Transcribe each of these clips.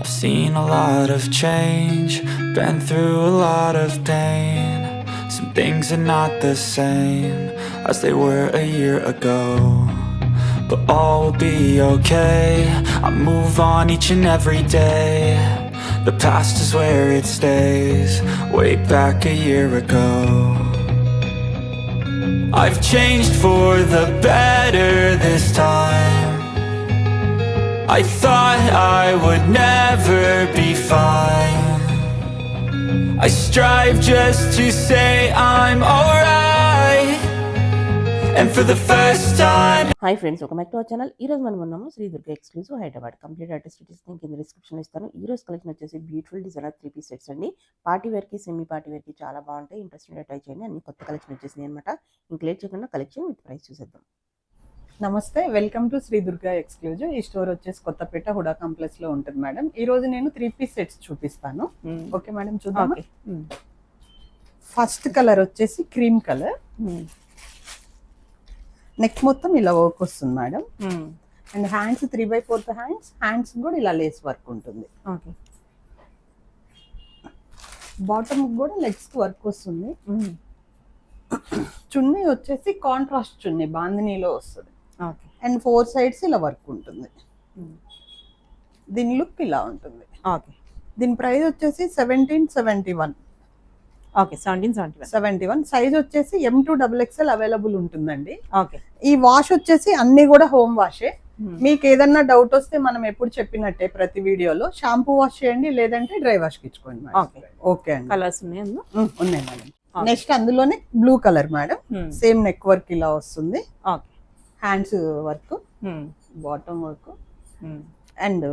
I've seen a lot of change, been through a lot of pain. Some things are not the same as they were a year ago, but all will be okay. I move on each and every day. The past is where it stays, way back a year ago. I've changed for the better this time. I thought I would never be fine. I strive just to say I'm alright. And for the first time. Hi friends, welcome back to our channel. ఈ రోజు మనం ఉన్నాము Shri Durga exclusive Hyderabad. Complete artist link కింద డిస్క్రిప్షన్లో ఇస్తాను. ఈ రోజు collection వచ్చేసి బ్యూటిఫుల్ డిజైనర్ 3 పీస్ సెట్స్ అండి. పార్టీ వేర్కి, సెమీ పార్టీ వేర్కి చాలా బాగుంటాయి. ఇంట్రెస్ట్ ట్రై చేయండి. అన్ని కొత్త కలెక్షన్ వచ్చేసింది అనమాట. ఇంక లేట్ చేయకుండా కలెక్షన్ విత్ ప్రైస్ చూసేద్దాం. నమస్తే, welcome to Shri Durga exclusive. ఈ స్టోర్ వచ్చేసి కొత్తపేట హుడా కాంప్లెక్స్ లో ఉంటుంది మేడం. ఈ రోజు నేను 3 పీస్ సెట్స్ చూపిస్తాను. ఓకే మేడం, చూద్దాం. ఫస్ట్ కలర్ వచ్చేసి క్రీమ్ కలర్. నెక్ మొత్తం ఇలా వర్క్ వస్తుంది మేడం. అండ్ హ్యాండ్స్ 3/4 హ్యాండ్స్ కూడా ఇలా లేస్ వర్క్ ఉంటుంది. బాటమ్ కూడా లెగ్స్ కి వర్క్ వస్తుంది. చున్నీ వచ్చేసి కాంట్రాస్ట్ చున్నీ బాందినీలో వస్తుంది. అండ్ 4 sides ఇలా వర్క్ ఉంటుంది. దీని లుక్ ఇలా ఉంటుంది. దీని ప్రైస్ వచ్చేసి 1771. ఓకే, 1771. సైజ్ వచ్చేసి M2XXL అవైలబుల్ ఉంటుందండి. ఈ వాష్ వచ్చేసి అన్ని కూడా హోమ్ వాషే. మీకు ఏదన్నా డౌట్ వస్తే మనం ఎప్పుడు చెప్పినట్టే ప్రతి వీడియోలో షాంపూ వాష్ చేయండి, లేదంటే డ్రై వాష్ ఇచ్చుకోండి. ఓకే అండి, కలర్స్ ఉన్నాయి మేడం. నెక్స్ట్ అందులోనే blue colour madam. Same neck work ఇలా వస్తుంది. Hands work, bottom work and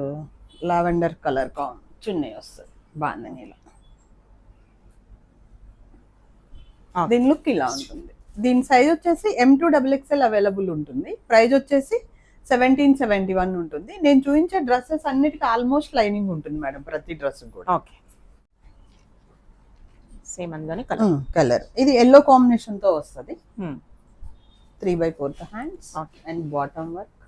lavender colour chunni వస్తుంది బాందినీలో. దీని లుక్ ఇలా ఉంటుంది. దీని సైజ్ వచ్చేసి M2XXL అవైలబుల్ ఉంటుంది. ప్రైస్ వచ్చేసి 1771 ఉంటుంది. నేను చూపించే డ్రెస్సెస్ అన్నిటికీ ఆల్మోస్ట్ లైనింగ్ ఉంటుంది మేడం, ప్రతి డ్రెస్ కూడా. సేమ్ అందులోనే కలర్ ఇది ఎల్లో కాంబినేషన్ తో వస్తుంది. 3/4 hands and bottom work.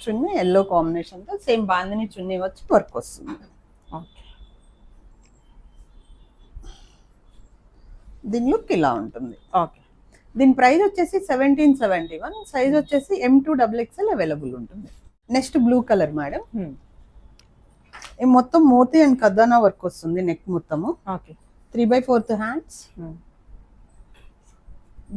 Chunni yellow combination తో సేమ్ బాందిని చున్నీ వచ్చి వర్క్ వస్తుంది. దీని లుక్ ఇలా ఉంటుంది. దీని ప్రైస్ వచ్చేసి 1771. సైజ్ వచ్చేసి M2XXL అవైలబుల్ ఉంటుంది. Next blue colour madam. ఈ మొత్తం మోతీ అండ్ కదానా వర్క్ వస్తుంది. నెక్ మొత్తము 3/4 హ్యాండ్స్.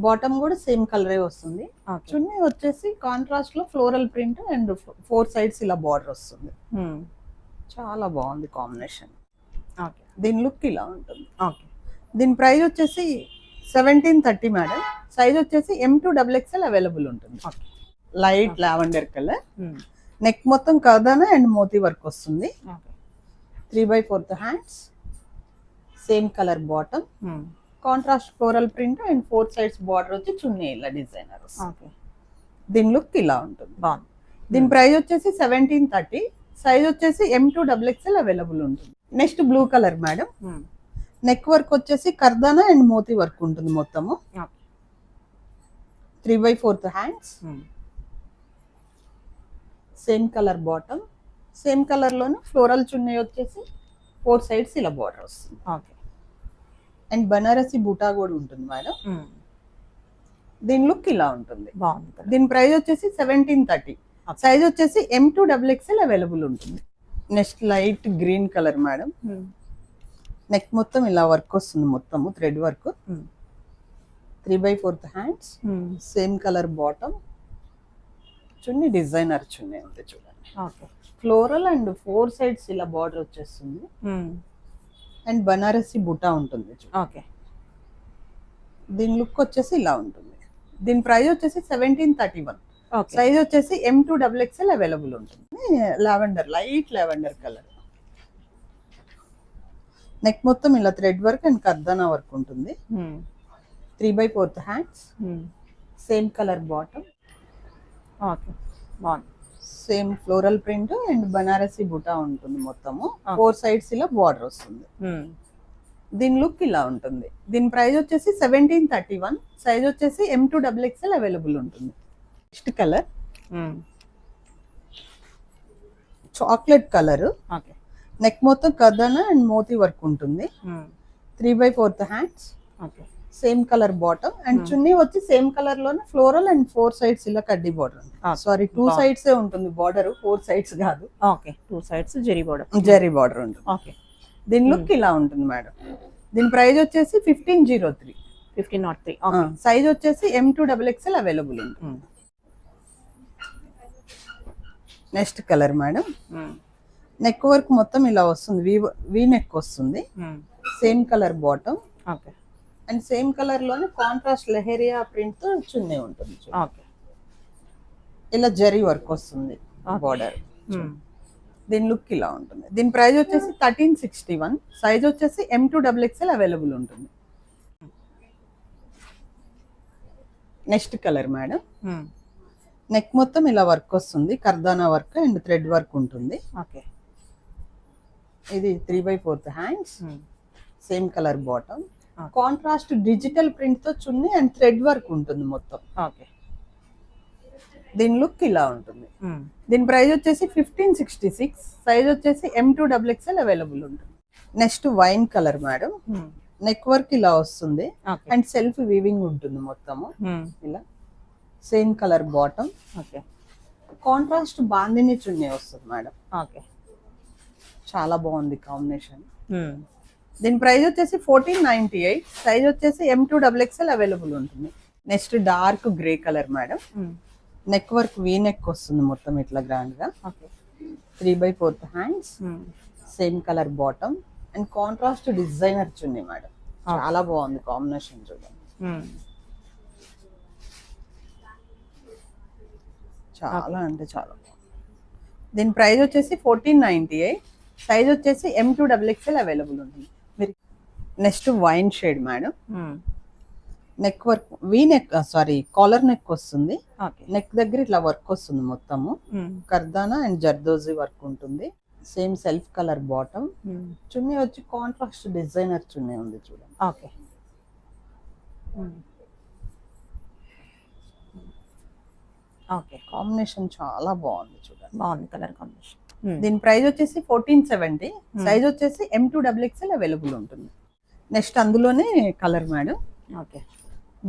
బాటమ్ కూడా సేమ్ కలరే వస్తుంది. చున్నీ వచ్చేసి కాంట్రాస్ట్ లో ఫ్లోరల్ ప్రింట్ అండ్ 4 sides ఇలా బార్డర్ వస్తుంది. చాలా బాగుంది కాంబినేషన్. దీని లుక్ ఇలా ఉంటుంది. దీని ప్రైస్ వచ్చేసి 1730 మేడం. సైజ్ వచ్చేసి M2XXL అవైలబుల్ ఉంటుంది. Light lavender colour. నెక్ మొత్తం కదానా అండ్ మోతీ వర్క్ వస్తుంది. 3/4 hands. Same colour bottom. Contrast floral print and 4 sides border వచ్చి చున్నీ ఇలా డిజైనర్ వస్తుంది. దీని లుక్ ఇలా ఉంటుంది. దీని ప్రైస్ వచ్చేసి 1730. సైజ్ వచ్చేసి M2XXL అవైలబుల్ ఉంటుంది. Next blue colour madam. Neck work వచ్చేసి కర్దానా అండ్ మోతీ వర్క్ ఉంటుంది మొత్తము. 3/4 hands. Same colour bottom. Same colour లోనే ఫ్లోరల్ చున్నీ వచ్చేసి 4 sides ఇలా బార్డర్ వస్తుంది. అండ్ బనారసి బూటా కూడా ఉంటుంది మేడం. దీని లుక్ ఇలా ఉంటుంది. దీని ప్రైస్ వచ్చేసి 1730. సైజ్ వచ్చేసి M2XXL అవైలబుల్ ఉంటుంది. Next light green colour madam. Neck మొత్తం ఇలా వర్క్ వస్తుంది, మొత్తము thread work. 3/4 hands. Same colour bottom. Chunni designer chunni ఉంది చూడండి. ఫ్లోరల్ అండ్ 4 sides ఇలా బార్డర్ వచ్చేస్తుంది. అండ్ బనారసి బుటా ఉంటుంది. దీని లుక్ వచ్చేసి ఇలా ఉంటుంది. దీని ప్రైస్ వచ్చేసి 1731. సైజ్ వచ్చేసి M2XXL అవైలబుల్ ఉంటుంది. Lavender, light lavender colour. Neck మొత్తం ఇలా థ్రెడ్ వర్క్ అండ్ కర్దానా వర్క్ ఉంటుంది. 3/4 hands. Same colour bottom. Same floral print and Banarasi buta ఉంటుంది మొత్తము. 4 sides ఇలా బార్డర్ వస్తుంది. దీని లుక్ ఇలా ఉంటుంది. దీని ప్రైస్ వచ్చేసి 1731. సైజ్ వచ్చేసి M2XXL అవైలబుల్ ఉంటుంది. Next colour chocolate colour, okay. Neck మొత్తం కర్దానా అండ్ మోతీ వర్క్ ఉంటుంది. 3/4 hands, okay. Same colour bottom and chunni వచ్చి సేమ్ కలర్ లోనే ఫ్లోరల్ అండ్ 4 సైడ్స్ ఇలా కడ్డీ బార్డర్ ఉంది. సారీ 2 సైడ్స్ ఏ ఉంటుంది బార్డర్, 4 సైడ్స్ కాదు. Okay, 2 sides zari border. Zari border ఉంటుంది. ఓకే. దీని లుక్ ఇలా ఉంటుంది మేడం. దీని ప్రైస్ వచ్చేసి 1503. 1503. ఓకే. సైజ్ వచ్చేసి M2XXL అవైలబుల్ ఉంది. Next colour madam. Neck work మొత్తం ఇలా వస్తుంది, వి నెక్ వస్తుంది. Same colour bottom. Okay. And same colour లోనే కాంట్రాస్ట్ లెహరియా ప్రింట్ తో చున్నీ ఉంటుంది. ఓకే. ఇలా జరీ వర్క్ వస్తుంది బార్డర్. దీని లుక్ ఇలా ఉంటుంది. దీని ప్రైస్ వచ్చేసి 1361. సైజ్ వచ్చేసి M2XXL అవైలబుల్ ఉంటుంది. Next colour madam. నెక్ మొత్తం ఇలా వర్క్ వస్తుంది, కర్దానా వర్క్ అండ్ థ్రెడ్ వర్క్ ఉంటుంది. ఓకే. ఇది 3/4 hands, same colour bottom. Contrast digital print తో చున్నీ అండ్ థ్రెడ్ వర్క్ ఉంటుంది మొత్తం. ఓకే. దీని లుక్ ఇలా ఉంటుంది. దీని ప్రైస్ వచ్చేసి 1566. సైజ్ వచ్చేసి M2XXL అవైలబుల్ ఉంటుంది. Next wine colour madam. Neck work ఇలా వస్తుంది అండ్ సెల్ఫ్ వీవింగ్ ఉంటుంది మొత్తము ఇలా. Same colour bottom. Okay. Contrast bandhani chunni వస్తుంది మేడం. ఓకే. చాలా బాగుంది కాంబినేషన్. దీని ప్రైస్ వచ్చేసి 1498. సైజ్ వచ్చేసి M2XXL అవైలబుల్ ఉంటుంది. Next dark grey colour madam. Neck work V neck వస్తుంది మొత్తం ఇట్లా గ్రాండ్ గా. 3/4 hands, same colour bottom and contrast designer chunni madam. చాలా బాగుంది కాంబినేషన్ చూడండి. చాలా అంటే చాలా బాగుంది. దీని ప్రైస్ వచ్చేసి 1498. సైజ్ వచ్చేసి M2XXL అవైలబుల్ ఉంటుంది. Next wine shade madam. Neck work V neck, sorry collar neck వస్తుంది. నెక్ దగ్గర ఇట్లా వర్క్ వస్తుంది మొత్తము, కర్దానా అండ్ జర్దోజీ వర్క్ ఉంటుంది. Same self colour bottom. Chunni వచ్చి కాంట్రాస్ట్ డిజైనర్ చున్నీ ఉంది చూడండి. ఓకే. ఓకే. కాంబినేషన్ చాలా బాగుంది చూడండి. బాగుంది కలర్ కాంబినేషన్. దీని ప్రైస్ వచ్చేసి 1470. సైజ్ వచ్చేసి M2XXL అవైలబుల్ ఉంటుంది. నెక్స్ట్ అందులోనే colour madam. Okay.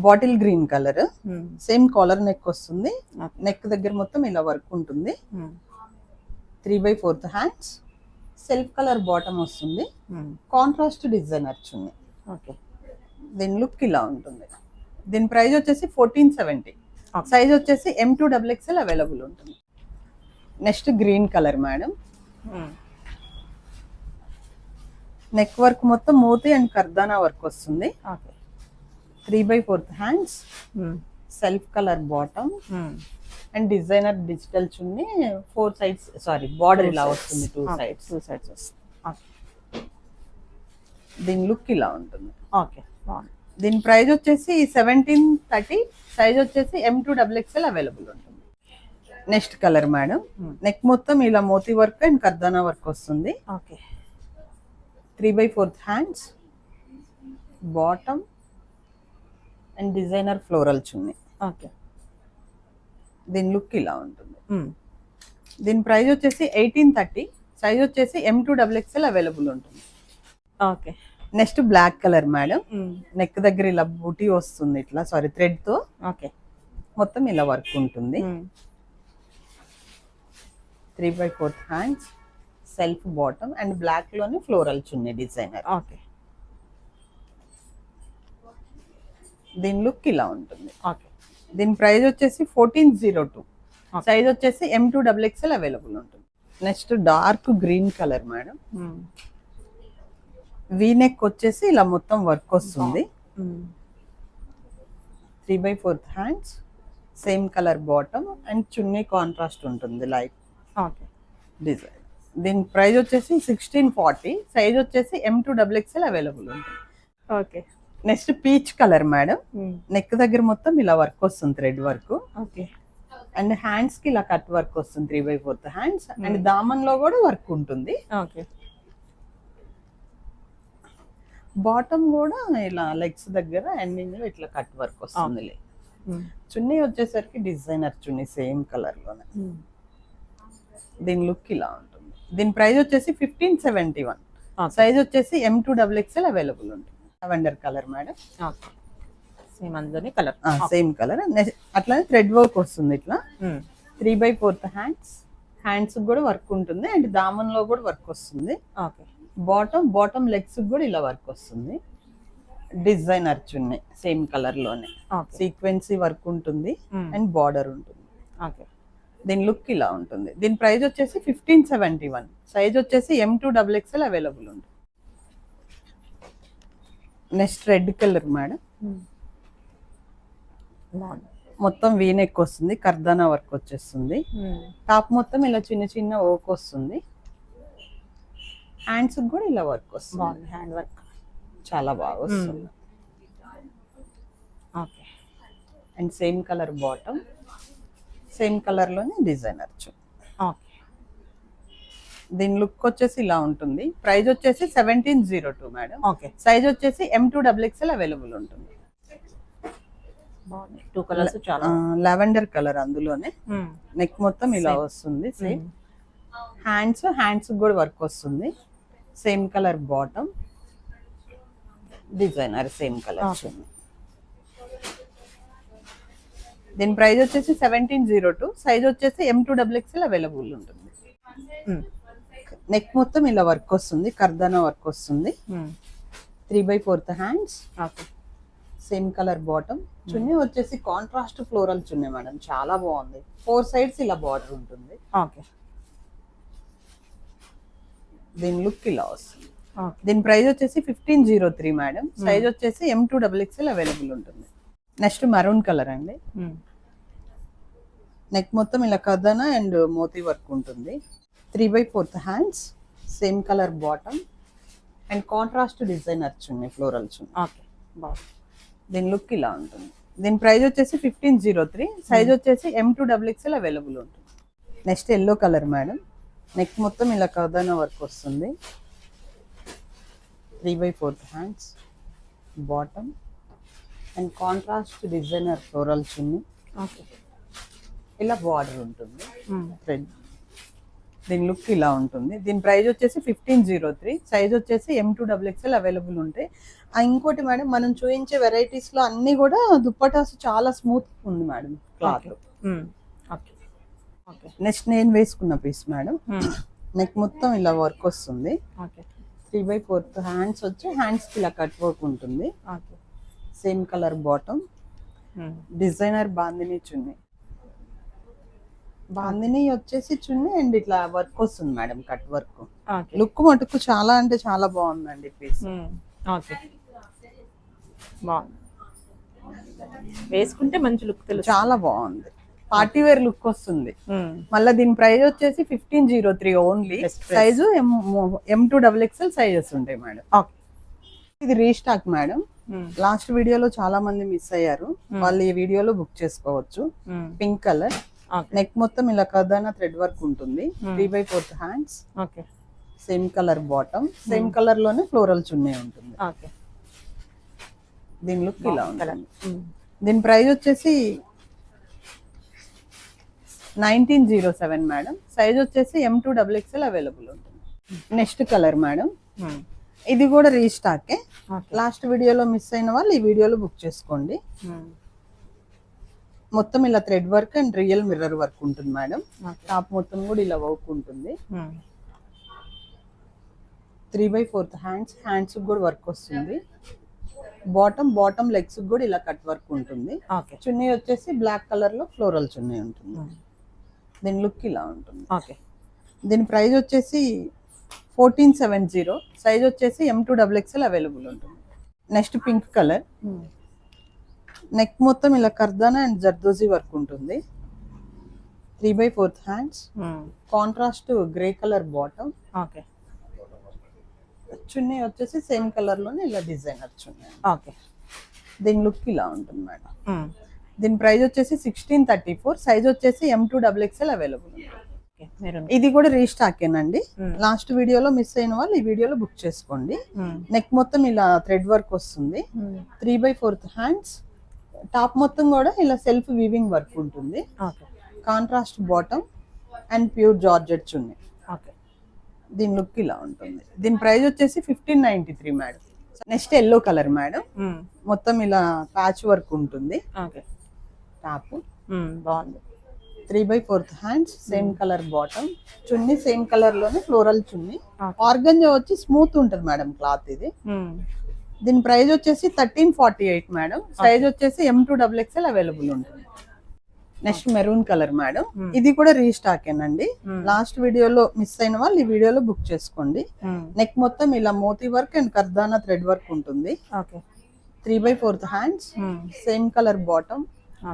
Bottle green colour, same caller neck వస్తుంది. నెక్ దగ్గర మొత్తం ఇలా వర్క్ ఉంటుంది. 3/4 హ్యాండ్స్, సెల్ఫ్ కలర్ బాటమ్ వస్తుంది. కాంట్రాస్ట్ డిజైనర్ చున్నీ. ఓకే. దీని లుక్ ఇలా ఉంటుంది. దీని ప్రైస్ వచ్చేసి 1470. సైజ్ వచ్చేసి M2XXL అవైలబుల్ ఉంటుంది. Next green colour madam. Neck work మొత్తం మోతీ అండ్ కర్దానా వర్క్ వస్తుంది. 3/4 hands, self colour bottom and designer digital chunni. 4 sides, sorry border ఇలా వస్తుంది, 2 సైడ్స్ వస్తుంది. దీని లుక్ ఇలా ఉంటుంది. ఓకే. దీని ప్రైస్ వచ్చేసి 1730. సైజ్ వచ్చేసి M2XXL అవైలబుల్ ఉంటుంది. Next colour madam. నెక్ మొత్తం ఇలా మోతీ వర్క్ అండ్ కర్దానా వర్క్ వస్తుంది. Okay. 3/4 hands, bottom and designer floral chunni. Okay. దీని లుక్ ఇలా ఉంటుంది. దీని ప్రైస్ వచ్చేసి 1830. సైజ్ వచ్చేసి M2XXL అవైలబుల్ ఉంటుంది. Okay. Next black colour madam. Neck దగ్గర ఇలా బూటీ వస్తుంది ఇట్లా, సారీ థ్రెడ్ తో. ఓకే. మొత్తం ఇలా వర్క్ ఉంటుంది. 3/4 hands, self bottom and black లోనే ఫ్లోరల్ చున్నీ డిజైనర్. ఓకే. దీని లుక్ ఇలా ఉంటుంది. ఓకే. దీని ప్రైస్ వచ్చేసి 1402. సైజ్ వచ్చేసి M2XXL అవైలబుల్ ఉంటుంది. Next dark green colour madam. V neck వచ్చేసి ఇలా మొత్తం వర్క్ వస్తుంది. 3/4 hands, same colour bottom and chunni contrast ఉంటుంది లైక్ డిజైన్. దీని ప్రైస్ వచ్చేసి 1640. సైజ్ వచ్చేసి M2XXL అవైలబుల్ ఉంటుంది. Okay. Next peach colour madam. Neck దగ్గర మొత్తం ఇలా వర్క్ వస్తుంది, thread work. Okay. And hands కి ఇలా కట్ వర్క్ వస్తుంది, 3/4 హ్యాండ్స్ అండ్ దామన్ లో కూడా వర్క్ ఉంటుంది. ఓకే. బాటమ్ కూడా ఇలా లెగ్స్ దగ్గర ఎండింగ్ ఇట్లా కట్ వర్క్ వస్తుంది. చున్నీ వచ్చేసరికి డిజైనర్ చున్నీ సేమ్ కలర్ లోనే. దీని లుక్ ఇలా ఉంటుంది. దీని ప్రైస్ వచ్చేసి 1571. సైజ్ వచ్చేసి M2XXL అవైలబుల్ ఉంటుంది. Lavender colour madam. Okay, same అందులోనే కలర్. Same colour. అట్లానే థ్రెడ్ వర్క్ వస్తుంది ఇట్లా 3/4 హ్యాండ్స్ కూడా వర్క్ ఉంటుంది అండ్ దామన్ లో కూడా వర్క్ వస్తుంది. ఓకే, బాటమ్ లెగ్స్ కూడా ఇలా వర్క్ వస్తుంది. డిజైనర్ చున్నీ సేమ్ కలర్ లోనే సీక్వెన్సీ వర్క్ ఉంటుంది అండ్ బార్డర్ ఉంటుంది. ఓకే, దీని లుక్ ఇలా ఉంటుంది. దీని ప్రైస్ వచ్చేసి 1571. సైజ్ వచ్చేసి M2XXL అవైలబుల్ ఉంటుంది. Next red colour madam. మొత్తం వీనెక్ వస్తుంది, కర్దానా వర్క్ వచ్చేస్తుంది. టాప్ మొత్తం ఇలా చిన్న చిన్న ఓక్ వస్తుంది. హ్యాండ్స్ కూడా ఇలా వర్క్ వస్తుంది. హ్యాండ్ వర్క్ చాలా బాగా వస్తుంది. Okay, and same colour bottom, same colour లోనే డిజైనర్ చూ. ఓకే, దీని లుక్ వచ్చేసి ఇలా ఉంటుంది. ప్రైస్ వచ్చేసి 1702 మేడం. ఓకే, సైజ్ వచ్చేసి M2XXL అవైలబుల్ ఉంటుంది. బాగుంది. 2 కలర్స్ చాలా. లావెండర్ కలర్ అందులోనే. నెక్ మొత్తం ఇలా వస్తుంది. సేమ్ హ్యాండ్స్ కూడా వర్క్ వస్తుంది. Same colour bottom, designer same colour. దీని ప్రైస్ వచ్చేసి 1702. సైజ్ వచ్చేసి M2XXL అవైలబుల్ ఉంటుంది. నెక్ మొత్తం ఇలా వర్క్ వస్తుంది, కర్దానా వర్క్ వస్తుంది. 3/4 hands, same colour bottom. Chunni వచ్చేసి కాంట్రాస్ట్ ఫ్లోరల్ చున్నీ మేడం, చాలా బాగుంది. 4 సైడ్స్ ఇలా బార్డర్ ఉంటుంది. ఓకే, దీని లుక్ ఇలా వస్తుంది. దీని ప్రైస్ వచ్చేసి 1503 మేడం. సైజ్ వచ్చేసి M2XXL అవైలబుల్ ఉంటుంది. నెక్స్ట్ మెరూన్ కలర్ అండి. నెక్ మొత్తం ఇలా కర్దానా అండ్ మోతీ వర్క్ ఉంటుంది. 3/4 hands, same colour bottom and contrast designer chunni, floral chunni. Okay, బాగుంది. దీని లుక్ ఇలా ఉంటుంది. దీని ప్రైస్ వచ్చేసి 1503. సైజ్ వచ్చేసి M2XXL అవైలబుల్ ఉంటుంది. Next yellow colour madam. Neck మొత్తం ఇలా కర్దానా వర్క్ వస్తుంది. 3/4 hands, bottom and contrast designer floral chunni. Okay, ఇలా బార్డర్ ఉంటుంది. థ్రెడ్. దీని లుక్ ఇలా ఉంటుంది. దీని ప్రైస్ వచ్చేసి 1503. సైజ్ వచ్చేసి M2XXL అవైలబుల్ ఉంటాయి. ఇంకోటి మేడం, మనం చూపించే వెరైటీస్ లో అన్ని కూడా దుప్పటాస్ చాలా స్మూత్ ఉంది మేడం క్లాత్. నెక్స్ట్ నేను వేసుకున్న పీస్ మేడం. నెక్ మొత్తం ఇలా వర్క్ వస్తుంది. 3/4 హ్యాండ్స్ వచ్చి హ్యాండ్స్ కి ఇలా కట్ వర్క్ ఉంటుంది. Same colour bottom, designer bandhani chunni. Bandhani వచ్చేసి చున్నీ అండ్ ఇట్లా వర్క్ వస్తుంది మేడం, కట్ వర్క్. లుక్ మటుకు చాలా అంటే చాలా బాగుందండి పీస్. ఓకే, బాగుంది. వేసుకుంటే మంచి లుక్ తెలుసు. చాలా బాగుంది. పార్టీ వేర్ లుక్ వస్తుంది. మళ్ళీ దీని ప్రైస్ వచ్చేసి 1503 ఓన్లీ. సైజు M2XXL సైజెస్ ఉంటాయి మేడం. ఇది రీస్టాక్ మేడం. లాస్ట్ వీడియోలో చాలా మంది మిస్ అయ్యారు, వాళ్ళు ఈ వీడియోలో బుక్ చేసుకోవచ్చు. Pink colour. నెక్ మొత్తం ఇలా కర్దానా థ్రెడ్ వర్క్ ఉంటుంది. 3/4 hands, same colour bottom, same colour లోనే ఫ్లోరల్ చున్నీ ఉంటుంది. దీని లుక్ ఇలా ఉంటుంది. దీని ప్రైస్ వచ్చేసి 1907 మేడం. సైజ్ వచ్చేసి M2XXL అవైలబుల్ ఉంటుంది. Next colour madam. ఇది కూడా రీస్టాకే. లాస్ట్ వీడియోలో మిస్ అయిన వాళ్ళు ఈ వీడియోలో బుక్ చేసుకోండి. మొత్తం ఇలా thread work and real mirror work ఉంటుంది మేడం. టాప్ మొత్తం కూడా ఇలా వర్క్ ఉంటుంది. 3/4 హ్యాండ్స్ కూడా వర్క్ వస్తుంది. బాటమ్ లెగ్స్ కూడా ఇలా కట్ వర్క్ ఉంటుంది. చున్నీ వచ్చేసి బ్లాక్ కలర్ లో ఫ్లోరల్ చున్నీ ఉంటుంది. దీని లుక్ ఇలా ఉంటుంది. దీని ప్రైస్ వచ్చేసి 1470. సైజ్ వచ్చేసి M2XXL అవైలబుల్ ఉంటుంది. Next pink colour. నెక్ మొత్తం ఇలా కర్దానా అండ్ జర్దోజీ వర్క్ ఉంటుంది. 3/4 hands, contrast grey colour bottom. Chunni వచ్చేసి సేమ్ కలర్ లోనే ఇలా డిజైనర్ చున్నీ. దీని లుక్ ఇలా ఉంటుంది మేడం. దీని ప్రైస్ వచ్చేసి 1634. సైజ్ వచ్చేసి M2XXL అవైలబుల్. ఇది కూడా రీస్టాకేనండి. లాస్ట్ వీడియోలో మిస్ అయిన వాళ్ళు ఈ వీడియోలో బుక్ చేసుకోండి. నెక్ మొత్తం ఇలా థ్రెడ్ వర్క్ వస్తుంది. 3/4 హ్యాండ్స్, టాప్ మొత్తం కూడా ఇలా సెల్ఫ్ వీవింగ్ వర్క్ ఉంటుంది. Contrast bottom and pure georgette chunni. దీని లుక్ ఇలా ఉంటుంది. దీని ప్రైస్ వచ్చేసి 1593 madam. Next yellow colour madam. మొత్తం ఇలా ప్యాచ్ వర్క్ ఉంటుంది. ఓకే, టాప్ బాగుంది. 3/4 hands, same colour bottom, chunni same colour లోనే ఫ్లోరల్ చున్నీ. ఆర్గంజా వచ్చి స్మూత్ ఉంటుంది మేడం క్లాత్ ఇది. దీని ప్రైస్ వచ్చేసి 1348 మేడం. సైజ్ వచ్చేసి M2XXL అవైలబుల్ ఉంటుంది. Next maroon colour madam. ఇది కూడా రీస్టాక్ ఏనండి. లాస్ట్ వీడియోలో మిస్ అయిన వాళ్ళు ఈ వీడియోలో బుక్ చేసుకోండి. నెక్ మొత్తం ఇలా మోతీ వర్క్ అండ్ కర్దానా థ్రెడ్ వర్క్ ఉంటుంది. 3/4 hands, same colour bottom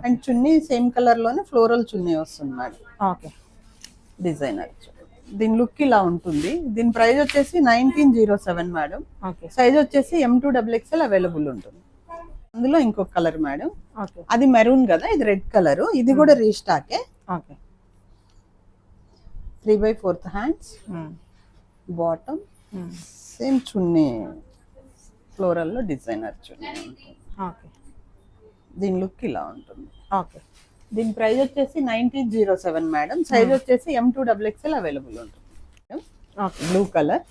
and chunni same colour లోనే ఫ్లోరల్ చున్నీ వస్తుంది మేడం. Okay, designer. దీని లుక్ ఇలా ఉంటుంది. దీని ప్రైస్ వచ్చేసి 1907 మేడం. ఓకే, సైజ్ వచ్చేసి M2XXL అవైలబుల్ ఉంటుంది. అందులో ఇంకొక కలర్ మేడం. ఓకే, అది మెరూన్ కదా, ఇది రెడ్ కలర్. ఇది కూడా రీస్టాకే. ఓకే, 3/4 హ్యాండ్స్, బాటమ్, సేమ్ చున్నీ ఫ్లోరల్ లో డిజైనర్ చున్నీ ఉంటుంది. ఓకే, దీని లుక్ ఇలా ఉంటుంది. ఓకే. దీని ప్రైస్ వచ్చేసి 1907 మేడం. సైజ్ వచ్చేసి M2XXL అవైలబుల్ ఉంటుంది. బ్లూ కలర్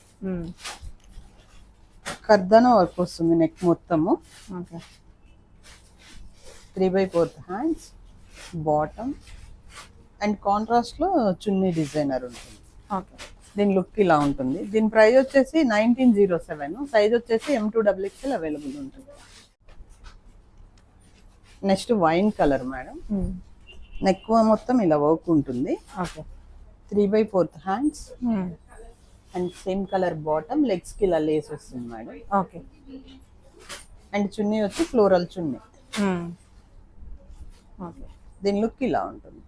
కర్దానా వర్క్ వస్తుంది నెక్ మొత్తము. Okay, 3/4 hands, bottom and contrast లో చున్నీ డిజైనర్ ఉంటుంది. ఓకే, దీని లుక్ ఇలా ఉంటుంది. దీని ప్రైస్ వచ్చేసి 1907. సైజ్ వచ్చేసి M2XXL అవైలబుల్ ఉంటుంది. Next wine colour madam. Neck మొత్తం ఇలా వర్క్ ఉంటుంది. Okay, 3/4 hands and same colour bottom, legs కి ఇలా లేస్ వస్తుంది మేడం. ఓకే, అండ్ చున్నీ వచ్చి ఫ్లోరల్ చున్నీ. ఓకే. దీని లుక్ ఇలా ఉంటుంది.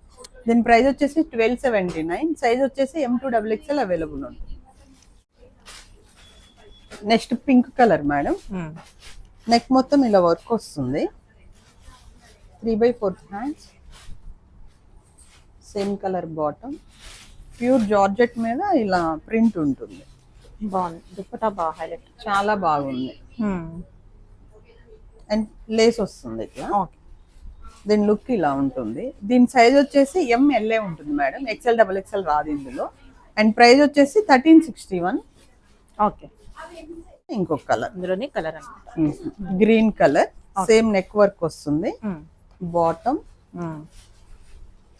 దీని ప్రైస్ వచ్చేసి 1279. సైజ్ వచ్చేసి M2XXL అవైలబుల్ ఉంటుంది. Next pink colour madam. Neck మొత్తం ఇలా వర్క్ వస్తుంది. 3/4 hands, same colour bottom, pure georgette మీద ఇలా ప్రింట్ ఉంటుంది. బాగుంది. దుప్పటా బాగా హైలైట్, చాలా బాగుంది. అండ్ లేస్ వస్తుంది ఇట్లా. ఓకే, దీని లుక్ ఇలా ఉంటుంది. దీని సైజ్ వచ్చేసి MLA ఉంటుంది మేడం. XL రాదు ఇందులో. అండ్ ప్రైస్ వచ్చేసి 1361. ఓకే. ఇంకొక కలర్, ఇందులోని కలర్ అన్నమాట. Green colour, same neck work వస్తుంది. Bottom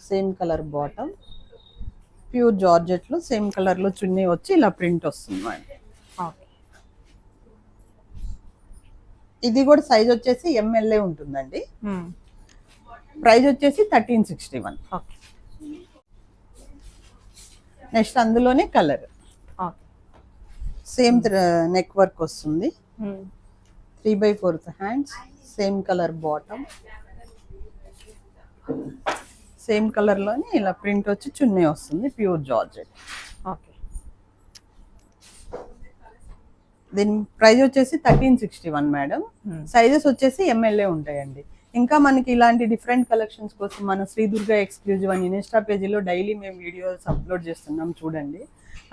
same colour bottom, pure georgette లో సేమ్ కలర్ లో చున్నీ వచ్చి ఇలా ప్రింట్ వస్తుంది మేడం. ఓకే, ఇది కూడా సైజ్ వచ్చేసి MLA ఉంటుందండి. ప్రైస్ వచ్చేసి 1361. ఓకే, నెక్స్ట్ అందులోనే colour, okay, same neck work వస్తుంది. 3/4 hands, same colour bottom, same colour లోనే ఇలా ప్రింట్ వచ్చి చున్నీ వస్తుంది, ప్యూర్ జార్జెట్. ఓకే. దీని ప్రైస్ వచ్చేసి 1361 మేడం. సైజెస్ వచ్చేసి MLA ఉంటాయండి. ఇంకా మనకి ఇలాంటి డిఫరెంట్ కలెక్షన్స్ కోసం మన శ్రీదుర్గ ఎక్స్క్లూజివ్ అని ఇన్స్టా పేజీలో డైలీ మేము వీడియోస్ అప్లోడ్ చేస్తున్నాం, చూడండి.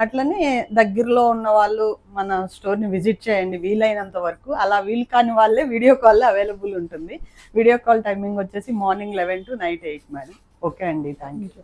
అట్లనే దగ్గరలో ఉన్న వాళ్ళు మన స్టోర్ని విజిట్ చేయండి వీలైనంత వరకు. అలా వీలు కాని వాళ్ళే వీడియో కాల్లో అవైలబుల్ ఉంటుంది. వీడియో కాల్ టైమింగ్ వచ్చేసి morning 11 to night 8 madam. Okay అండి, థ్యాంక్ యూ.